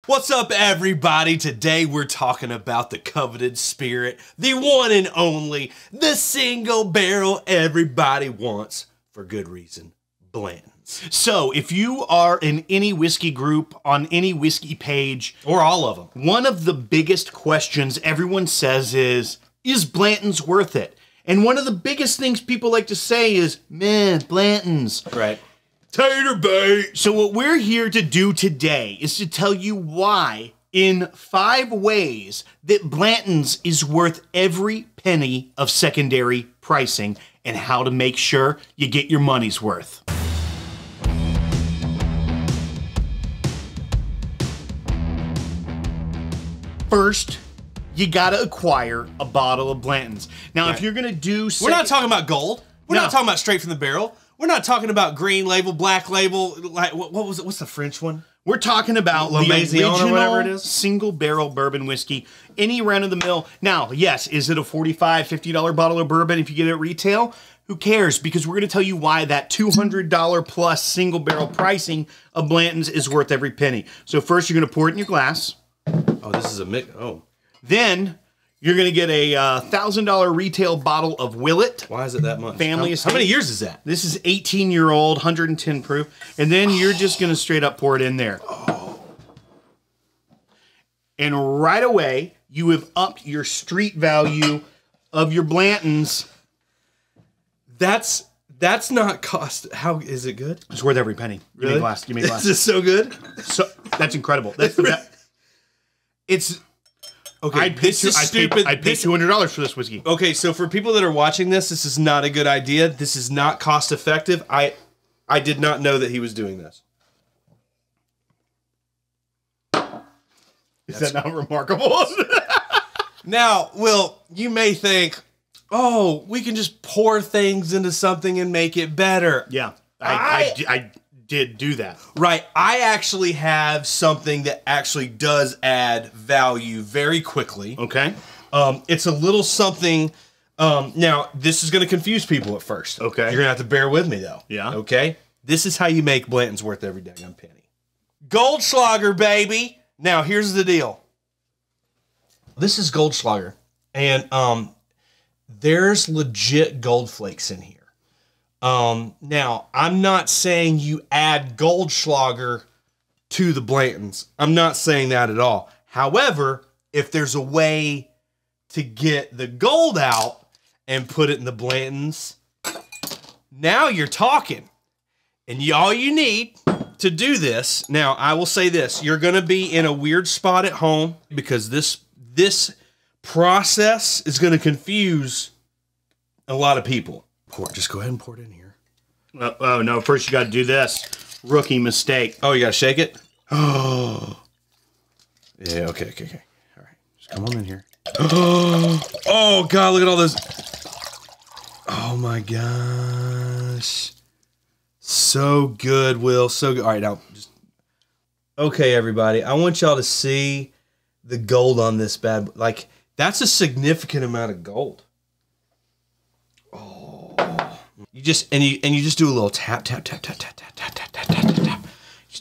What's up, everybody? Today we're talking about the coveted spirit, the one and only, the single barrel everybody wants for good reason, Blanton's. So if you are in any whiskey group, on any whiskey page, Or all of them. one of the biggest questions everyone says is Blanton's worth it? And one of the biggest things people like to say is, man, Blanton's. Right. Tater bait. So what we're here to do today is to tell you why, in 5 ways, that Blanton's is worth every penny of secondary pricing and how to make sure you get your money's worth. First, you gotta acquire a bottle of Blanton's. Now, if you're gonna do... We're not talking about gold. We're No. not talking about straight from the barrel. We're not talking about green label, black label. Like what was it? What's the French one? We're talking about the Maison or original whatever it is? single barrel bourbon whiskey, any run of the mill. Now, yes, is it a $45, $50 bottle of bourbon if you get it at retail? Who cares? Because we're going to tell you why that $200 plus single barrel pricing of Blanton's is worth every penny. So first, you're going to pour it in your glass. Oh, this is a mix. Oh, Then you're going to get a $1,000 retail bottle of Willet. why is it that much? Family How estate. many years is that? This is 18-year-old, 110 proof. And then you're just going to straight up pour it in there. And right away, you have upped your street value of your Blanton's. That's not cost. How is it good? It's worth every penny. Give me a glass. Give me a glass. Is this so good? So, that's incredible. That's the best. It's okay. I'd pay $200 for this whiskey. Okay, so for people that are watching this, this is not a good idea. This is not cost effective. I did not know that he was doing this. Is that not remarkable? Now, Will, you may think, oh, we can just pour things into something and make it better. Yeah, I did do that. Right. I actually have something that actually does add value very quickly. Okay. It's a little something. Now, this is going to confuse people at first. Okay. You're going to have to bear with me, though. Yeah. Okay. This is how you make Blanton's worth every daggone penny. Goldschlager, baby. Now, here's the deal. This is Goldschlager, and there's legit gold flakes in here. Now, I'm not saying you add Goldschlager to the Blanton's. I'm not saying that at all. However, if there's a way to get the gold out and put it in the Blanton's, now you're talking. And all you need to do this, now I will say this, you're going to be in a weird spot at home because this process is going to confuse a lot of people. Just go ahead and pour it in here. Oh, no. First, you got to do this. Rookie mistake. Oh, you got to shake it? Oh. Yeah, okay. All right. Just come on in here. Oh, God, look at all those. Oh, my gosh. So good, Will. So good. All right, now, just. Okay, everybody. I want y'all to see the gold on this bad. Like, that's a significant amount of gold. You just just do a little tap. Just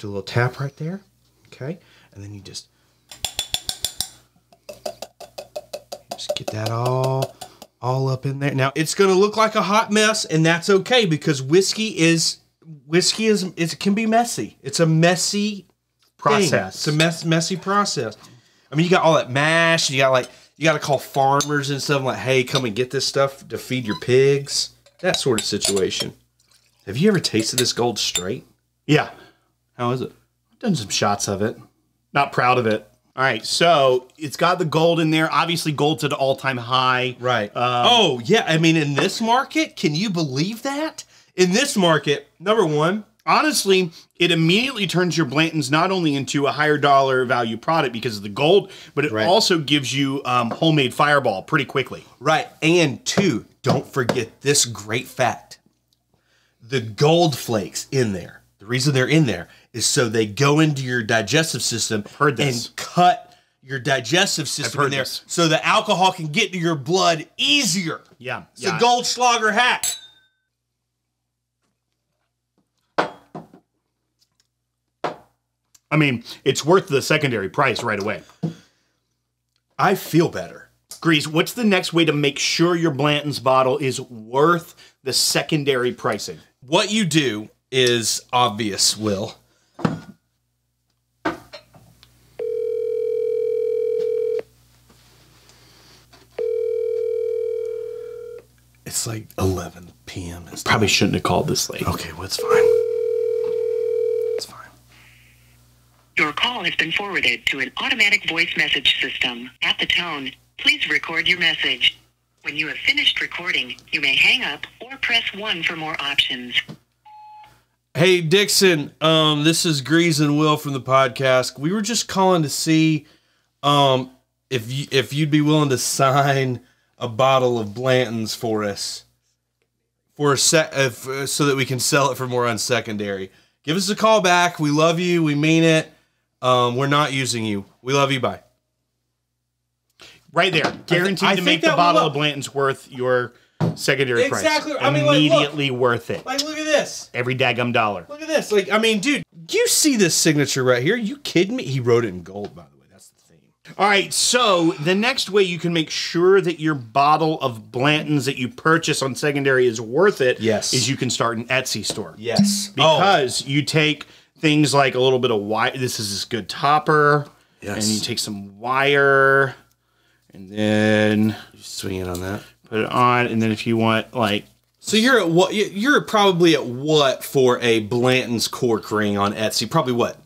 do a little tap right there, okay? And then you just get that all up in there. Now it's gonna look like a hot mess, and that's okay because whiskey it can be messy. It's a messy Process. thing. It's a messy process. I mean, you got all that mash. You got to call farmers and stuff like, hey, come and get this stuff to feed your pigs. That sort of situation. Have you ever tasted this gold straight? Yeah. How is it? I've done some shots of it. Not proud of it. All right, so it's got the gold in there. Obviously, gold's at an all-time high. Right. Oh, yeah. I mean, in this market, can you believe that? In this market, number one, Honestly, it immediately turns your Blanton's not only into a higher dollar value product because of the gold, but it also gives you homemade Fireball pretty quickly. right. And two, don't forget this great fact. The gold flakes in there, the reason they're in there is so they go into your digestive system and cut your digestive system in there so the alcohol can get to your blood easier. Yeah. It's a Goldschlager hack. I mean, it's worth the secondary price right away. I feel better. Grease, what's the next way to make sure your Blanton's bottle is worth the secondary pricing? What you do is obvious, Will. It's like 11 p.m. Probably shouldn't have called this late. Okay, well, it's fine. It's fine. Your call has been forwarded to an automatic voice message system. At the tone, please record your message. When you have finished recording, you may hang up or press 1 for more options. Hey, Dixon, this is Grease and Will from the podcast. We were just calling to see if you'd be willing to sign a bottle of Blanton's for us so that we can sell it for more on secondary. Give us a call back. We love you. We mean it. We're not using you. We love you. Bye. Right there. Guaranteed to make the bottle of Blanton's worth your secondary price. Exactly. I mean, immediately worth it. Like, look at this. Every daggum dollar. Look at this. Like, I mean, dude, you see this signature right here? You kidding me? He wrote it in gold, by the way. That's the theme. All right, so the next way you can make sure that your bottle of Blanton's that you purchase on secondary is worth it is you can start an Etsy store. Yes. Because you take things like a little bit of wire. This is this good topper. Yes. And you take some wire and then you swing it on that. Put it on, and then if you want, like... So you're at what? You're probably at what for a Blanton's cork ring on Etsy? Probably what?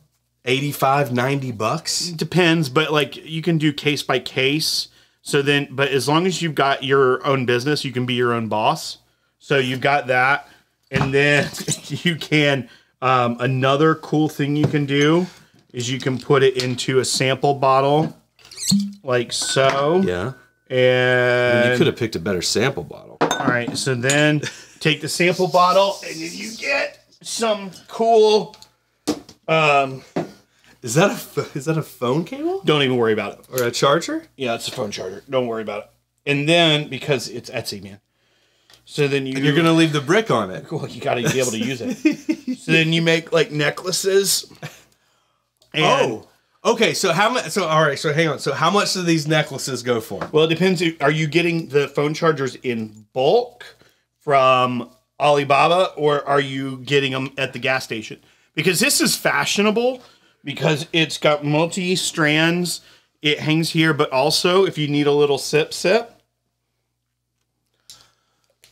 85, 90 bucks? Depends, but like you can do case by case. So then, but as long as you've got your own business, you can be your own boss. So you've got that. And then you can, another cool thing you can do is you can put it into a sample bottle like so. Yeah. And you could have picked a better sample bottle. All right. So then take the sample bottle and then you get some cool, Is that a phone cable? don't even worry about it. Or a charger? Yeah, it's a phone charger. Don't worry about it. And then, because it's Etsy, man. So then You're going to leave the brick on it. Well, you got to be able to use it. So then you make, like, necklaces. And, okay. So how much? So all right. So hang on. So how much do these necklaces go for? well, it depends. Are you getting the phone chargers in bulk from Alibaba, or are you getting them at the gas station? Because this is fashionable because it's got multi-strands. It hangs here, but also if you need a little sip.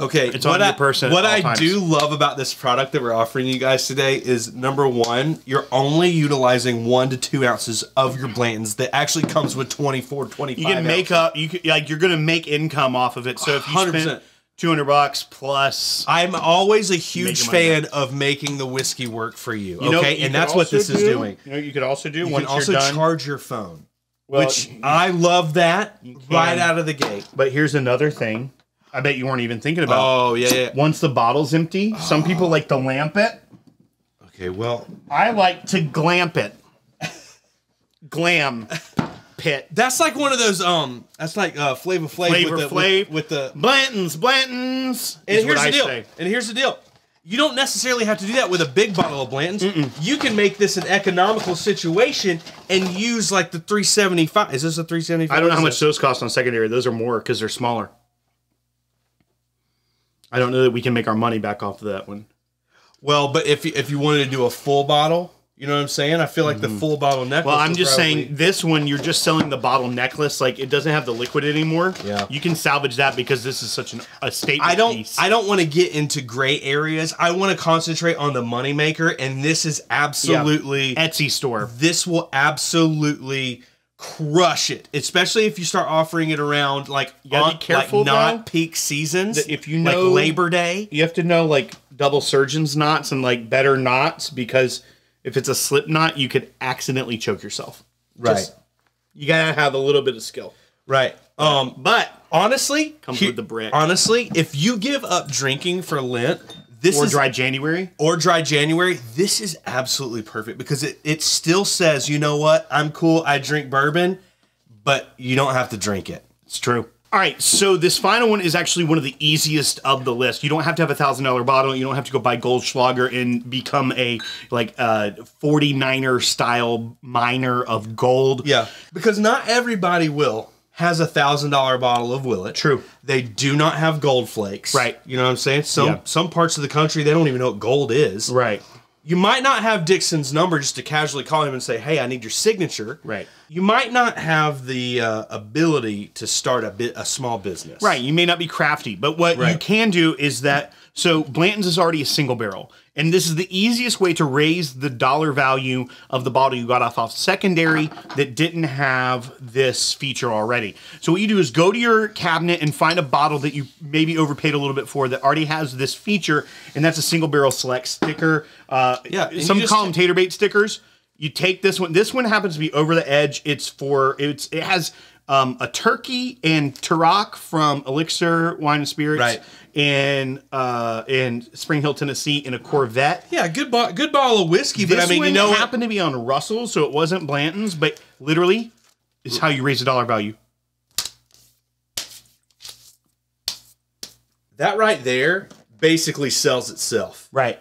Okay, It's on your person at What all I times. do love about this product that we're offering you guys today is, number one, you're only utilizing 1 to 2 ounces of your Blanton's that actually comes with 24, 25 You can make up. You can, like, you're going to make income off of it. So if you 100%. spend $200 plus, I'm always a huge Make your money fan of making the whiskey work for you. you know, Okay, you and could that's what also this is do- doing. You know, you could also do You once can also you're done. charge your phone, Well, which I love that can. right out of the gate. But here's another thing. I bet you weren't even thinking about. Oh yeah. Once the bottle's empty, some people like to lamp it. Okay, well, I like to glamp it. Glam pit. that's like one of those. That's like Flavor Flav with the. Blanton's. And is here's what the I deal. say. And here's the deal. You don't necessarily have to do that with a big bottle of Blanton's. You can make this an economical situation and use like the 375. Is this a 375? I don't know how much those cost on secondary. Those are more because they're smaller. I don't know that we can make our money back off of that one. Well, but if you wanted to do a full bottle, you know what I'm saying? I feel like the full bottle necklace. Well, I'm is just probably- saying this one, you're just selling the bottle necklace. Like, it doesn't have the liquid anymore. Yeah. You can salvage that because this is such a statement piece. I don't want to get into gray areas. I want to concentrate on the moneymaker, and this is absolutely Etsy store. This will absolutely crush it, especially if you start offering it around like gotta be careful, not though. peak seasons. If you like know Labor Day, you have to know like double surgeon's knots and like better knots because if it's a slip knot, you could accidentally choke yourself. right? You gotta have a little bit of skill. Right. But Honestly, Comes with the brick. Honestly, if you give up drinking for Lent, or dry January. this is absolutely perfect because it still says, you know what, I'm cool, I drink bourbon, but you don't have to drink it. It's true. All right, so this final one is actually one of the easiest of the list. You don't have to have a $1,000 bottle. You don't have to go buy Goldschlager and become a 49er style miner of gold. Yeah, because not everybody has a $1,000 bottle of Willet. True. They do not have gold flakes. Right. You know what I'm saying? Some parts of the country, they don't even know what gold is. Right. You might not have Dixon's number just to casually call him and say, hey, I need your signature. Right. You might not have the ability to start a small business. Right. You may not be crafty, but what you can do is that, so Blanton's is already a single barrel. And this is the easiest way to raise the dollar value of the bottle you got off secondary that didn't have this feature already. So what you do is go to your cabinet and find a bottle that you maybe overpaid a little bit for that already has this feature, and that's a single barrel select sticker. Some call them tater bait stickers. You take this one. This one happens to be over the edge. It has a turkey and Turok from Elixir Wine and Spirits, right, and Spring Hill, Tennessee, in a Corvette. Yeah, good bottle of whiskey. This but I mean, one you know, happened to be on Russell, so it wasn't Blanton's, but literally, is how you raise the dollar value. That right there basically sells itself. Right.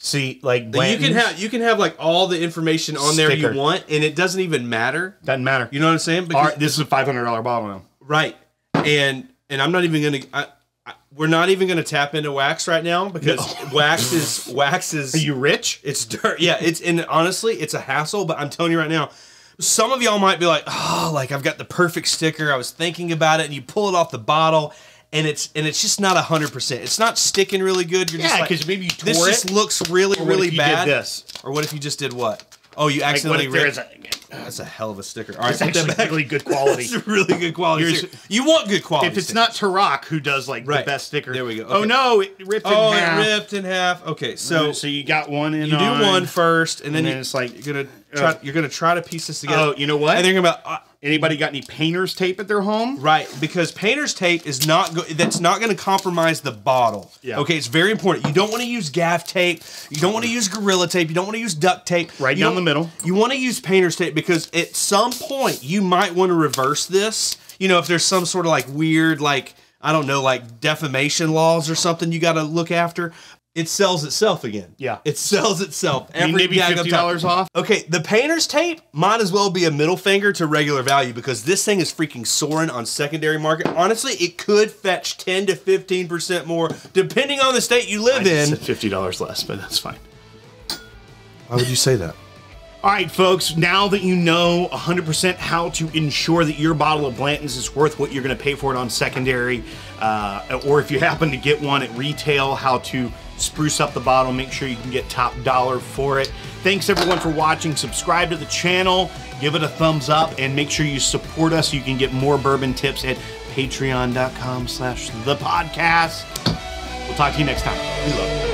See, like Blanton's, you can have like all the information on there you want, and it doesn't even matter. Doesn't matter. You know what I'm saying? Because this is a $500 bottle now. Right. And I'm not even gonna. We're not even gonna tap into wax right now because wax is. Are you rich? It's dirt. Yeah. And honestly, it's a hassle. But I'm telling you right now, some of y'all might be like, oh, like I've got the perfect sticker. I was thinking about it, and you pull it off the bottle. And it's just not 100%. It's not sticking really good. You're just like, because maybe you tore this just looks really, really bad. Did this? Or what if you just did what? Oh, you accidentally ripped. That's a hell of a sticker. All right, it's actually really good quality. It's really good quality. You want good quality. If it's not Turok who does like the best sticker. There we go. Okay. Oh no, it ripped in half. It ripped in half. Okay, so you got one in. You do one first, and then it's like you're gonna try to piece this together. Oh, you know what? And then you're about. Anybody got any painter's tape at their home? Right, because painter's tape is that's not going to compromise the bottle. Yeah. Okay, it's very important. You don't want to use gaff tape. You don't want to use Gorilla tape. You don't want to use duct tape. Right down the middle. You want to use painter's tape because at some point you might want to reverse this. You know, if there's some sort of like weird, like, I don't know, like defamation laws or something you got to look after. It sells itself again. Yeah. It sells itself. Maybe $50 off? Okay, the painter's tape might as well be a middle finger to regular value because this thing is freaking soaring on secondary market. Honestly, it could fetch 10 to 15% more depending on the state you live in. $50 less, but that's fine. Why would you say that? All right, folks, now that you know 100% how to ensure that your bottle of Blanton's is worth what you're going to pay for it on secondary, or if you happen to get one at retail, how to spruce up the bottle, make sure you can get top dollar for it. Thanks, everyone, for watching. Subscribe to the channel, give it a thumbs up, and make sure you support us so you can get more bourbon tips at patreon.com/thepodcast. We'll talk to you next time. We love you.